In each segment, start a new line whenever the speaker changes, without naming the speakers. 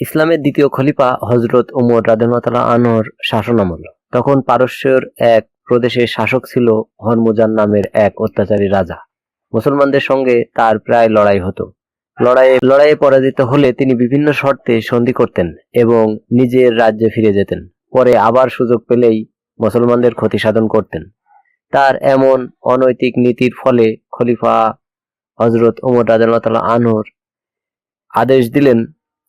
ইসলামের দ্বিতীয় খলিফা হযরত উমর রাদিয়াল্লাহু তাআলা আনহুর শাসনামল। তখন পারস্যের এক প্রদেশের শাসক ছিল হরমুজান নামের এক অত্যাচারী রাজা। মুসলমানদের সঙ্গে তার প্রায় লড়াই হতো। লড়াইয়ে পরাজিত হলে তিনি বিভিন্ন শর্তে সন্ধি করতেন এবং নিজের রাজ্যে ফিরে যেতেন। পরে আবার সুযোগ পেলেই মুসলমানদের ক্ষতি সাধন করতেন। তার এমন অনৈতিক নীতির ফলে খলিফা হযরত উমর রাদিয়াল্লাহু তাআলা আনহুর আদেশ দিলেন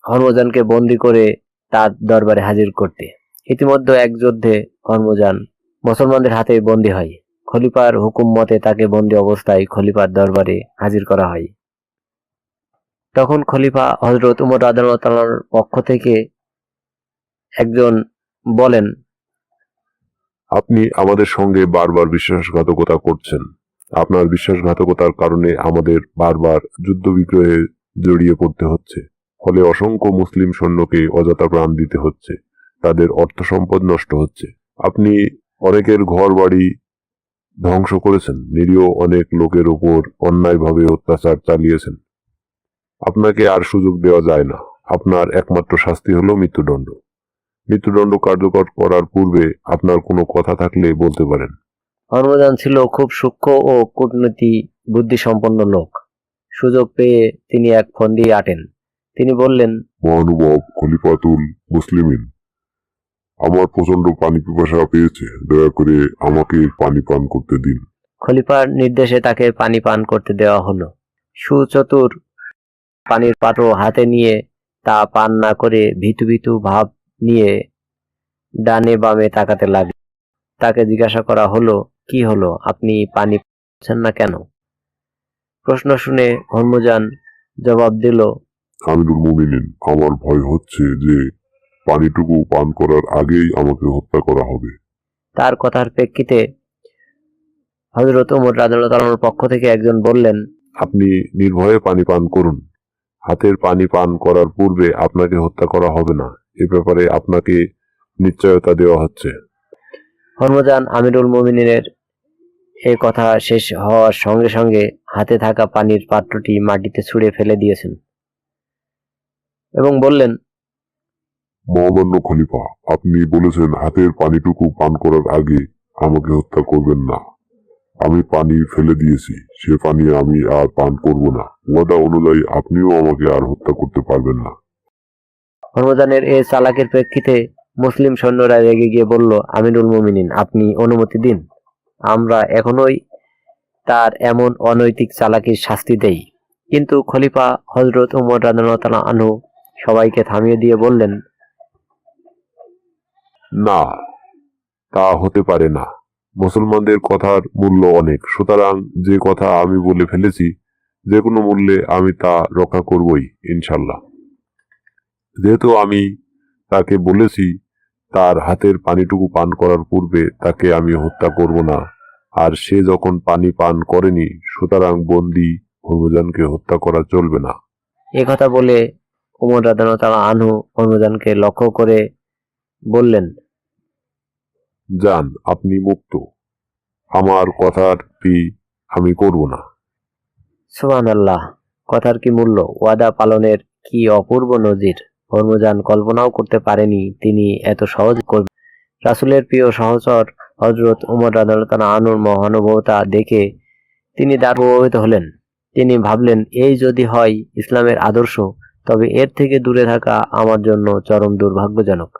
হরমুজানকে বন্দী করে তার দরবারে হাজির করতে। ইতিমধ্যে এক যুদ্ধে হরমুজান মুসলমানদের হাতে বন্দী হয়। খলিফার হুকুম মতে তাকে বন্দী অবস্থায় খলিফার দরবারে হাজির করা হয়। তখন খলিফা হযরত উমর রাদিয়াল্লাহু তাআলার পক্ষ থেকে একজন বলেন,
আপনি আমাদের সঙ্গে বারবার বিশ্বাসঘাতকতা করছেন। আপনার বিশ্বাসঘাতকতার কারণে আমাদের বারবার যুদ্ধবিগ্রহে জড়িয়ে পড়তে হচ্ছে। ফলে অসংখ্য মুসলিম সৈন্যকে অযথা প্রাণ দিতে হচ্ছে, তাদের অর্থ সম্পদ নষ্ট হচ্ছে। আপনি অনেকের ঘর বাড়ি ধ্বংস করেছেন, নিরীহ অনেক লোকের উপর অন্যায়ভাবে অত্যাচার চালিয়েছেন। আপনাকে আর সুযোগ দেওয়া যায় না। আপনার একমাত্র শাস্তি হলো মৃত্যুদণ্ড। মৃত্যুদণ্ড কার্যকর করার পূর্বে আপনার কোনো কথা থাকলে বলতে পারেন।
হরমুজান ছিল খুব সূক্ষ্ম ও কূটনীতি বুদ্ধিসম্পন্ন লোক। সুযোগ পেয়ে তিনি এক ফন্দি আটেন। তিনি বললেন,
মহানুভব খলিফাতুল মুসলিমিন, আমার প্রচন্ড পানি পিপাসা পেয়েছে, দয়া করে আমাকে পানি পান করতে দিন।
খলিফার নির্দেশে তাকে পানি পান করতে দেওয়া হলো। সুচতুর পানির পাত্র হাতে নিয়ে তা পান না করে ভীতু ভীতু ভাব নিয়ে ডানে বামে তাকাতে লাগল। তাকে জিজ্ঞাসা করা হলো, কি হলো, আপনি পানি পাচ্ছেন না কেন? প্রশ্ন শুনে হরমুজান জবাব দিল,
আমিরুল মুমিনিন, আমার ভয় হচ্ছে যে পানিটুকু পান করার আগেই আমাকে হত্যা করা হবে।
তার কথার প্রেক্ষিতে হযরত উমর রাদিয়াল্লাহু তাআলার পক্ষ থেকে একজন বললেন,
আপনি নির্ভয়ে পানি পান করুন। হাতের পানি পান করার পূর্বে আপনাকে হত্যা করা হবে না, এ ব্যাপারে আপনাকে নিশ্চয়তা দেওয়া হচ্ছে।
হরমুজান আমিরুল মুমিনিনের এ কথা শেষ হওয়ার সঙ্গে সঙ্গে হাতে থাকা পানির পাত্রটি মাটিতে ছুঁড়ে ফেলে দিয়েছেন এবং বললেন,
মহামান্য খলিফা, আপনি বলেছেন হাতের পানিটুকু পান করার আগে আমাকে হত্যা করবেন না। আমি পানি ফেলে দিয়েছি, সে পানি আমি আর পান করব না। ওয়াদা অনুযায়ী আপনিও আমাকে আর হত্যা করতে পারবেন না।
হরমুজানের এ চালাকের প্রেক্ষিতে মুসলিম সৈন্যরা রেগে গিয়ে বলল, আমিরুল মুমিনিন, আপনি অনুমতি দিন, আমরা এখনোই তার এমন অনৈতিক চালাকির শাস্তি দেই। কিন্তু খলিফা হযরত উমর রাদিয়াল্লাহু তাআলা আনহু সবাইকে থামিয়ে দিয়ে বললেন,
না, তা হতে পারে না। মুসলমানদের কথার মূল্য অনেক, সুতরাং যে কথা আমি বলে ফেলেছি, যে কোনো মূল্যে আমি তা রক্ষা করবই ইনশাল্লাহ। যেহেতু আমি তাকে বলেছি তার হাতের পানিটুকু পান করার পূর্বে তাকে আমি হত্যা করব না, আর সে যখন পানি পান করেনি, সুতরাং বন্দী হরমুজানকে হত্যা করা চলবে না।
এ কথা বলে উমর রাদিয়াল্লাহু তাআলা আনহু হরমুজানকে লক্ষ্য করে বললেন,
যান, আপনি মুক্ত। আমার কথাটি আমি করব না।
সুবহানাল্লাহ, কথার কি মূল্য, ওয়াদা পালনের কি অপূর্ব নজির। হরমুজান কল্পনাও করতে পারেনি তিনি এত সহজ করবেন। রাসূলের প্রিয় সহচর হযরত উমর রাদিয়াল্লাহু তাআলা আনহুর মহানুভবতা দেখে তিনি দারুণ প্রভাবিত হলেন। তিনি ভাবলেন, এই যদি হয় ইসলামের আদর্শ, তবে এর থেকে দূরে থাকা আমার জন্য চরম দুর্ভাগ্যজনক।